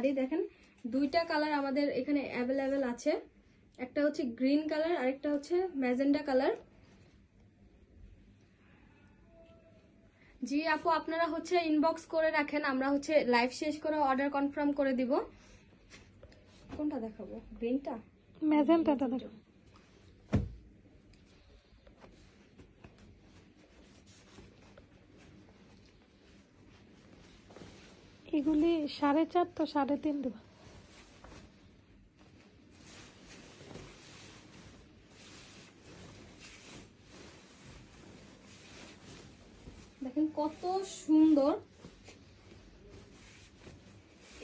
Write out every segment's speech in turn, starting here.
শাড়ি। দেখেন দুইটা কালার আমাদের এখানে অ্যাভেলেবেল আছে, একটা হচ্ছে গ্রিন কালার আর একটা হচ্ছে ম্যাজেন্ডা কালার। জি আপু, আপনারা হচ্ছে ইনবক্স করে রাখেন, আমরা হচ্ছে লাইভ শেষ করে অর্ডার কনফার্ম করে দিব। কোনটা দেখাবো? গ্রিনটা, ম্যাজেন্টাটা দেখো। এগুলি 4.5 তো 3.5 দেবো। দেখেন কত সুন্দর।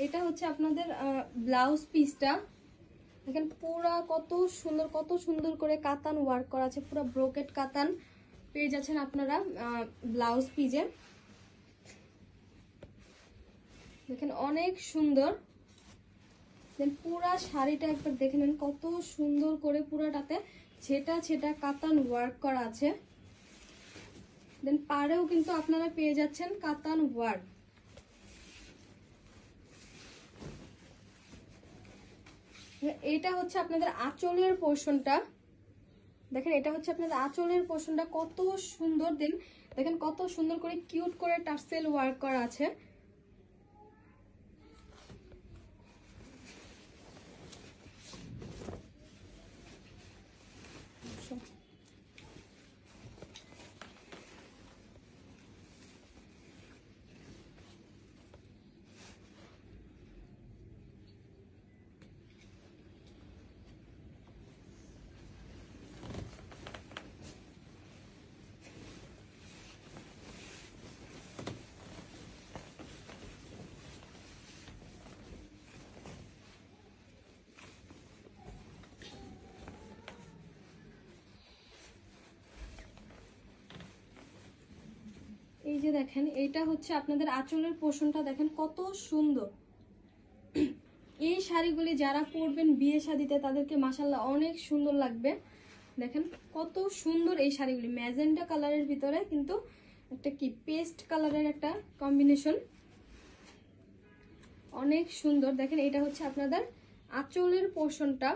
এটা হচ্ছে আপনাদের ব্লাউজ পিসটা, দেখেন পুরা কত সুন্দর করে কাতান ওয়ার্ক করা আছে, পুরো ব্রোকেট কাতান পেয়ে যাচ্ছেন আপনারা ব্লাউজ পিসে। দেখেন অনেক সুন্দর। দেন পুরা শাড়িটা একবার দেখে নেন, কত সুন্দর করে পুরাটাতে ছেটা কাতান ওয়ার্ক করা আছে। দেন পাড়েও কিন্তু আপনারা পেয়ে যাচ্ছেন কাতান ওয়ার্ক। এটা হচ্ছে আপনাদের আঁচলের পোর্শনটা, দেখেন এটা হচ্ছে আপনাদের আঁচলের পোর্শনটা, কত সুন্দর। দেন দেখেন কত সুন্দর করে কিউট করে টার্সেল ওয়ার্ক করা আছে। এই যে দেখেন এইটা হচ্ছে আপনাদের আঁচলের পোর্শনটা, দেখেন কত সুন্দর। এই শাড়িগুলি যারা পরবেন বিয়ে শাদিতে তাদেরকে মাশাআল্লাহ অনেক সুন্দর লাগবে। দেখেন কত সুন্দর এই শাড়িগুলি, ম্যাজেন্টা কালারের ভিতরে কিন্তু একটা কি পেস্ট কালারের একটা কম্বিনেশন, অনেক সুন্দর। দেখেন এটা হচ্ছে আপনাদের আঁচলের পোর্শনটা।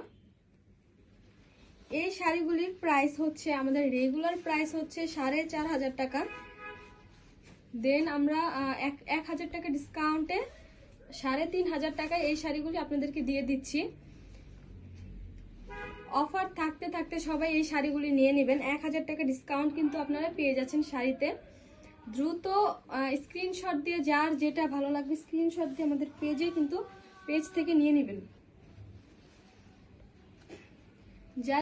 এই শাড়িগুলির প্রাইস হচ্ছে আমাদের রেগুলার প্রাইস হচ্ছে 4,500 টাকা। দেন আমরা 1,000 টাকা ডিসকাউন্টে 3,500 টাকায় এই শাড়িগুলি আপনাদেরকে দিয়ে দিচ্ছি। অফার থাকতে থাকতে সবাই এই শাড়িগুলি নিয়ে নেবেন। 1,000 টাকা ডিসকাউন্ট কিন্তু আপনারা পেয়ে যাচ্ছেন শাড়িতে। দ্রুত স্ক্রিনশট দিয়ে যার যেটা ভালো লাগবে স্ক্রিনশট দিয়ে আমাদের পেজ থেকে নিয়ে নেবেন।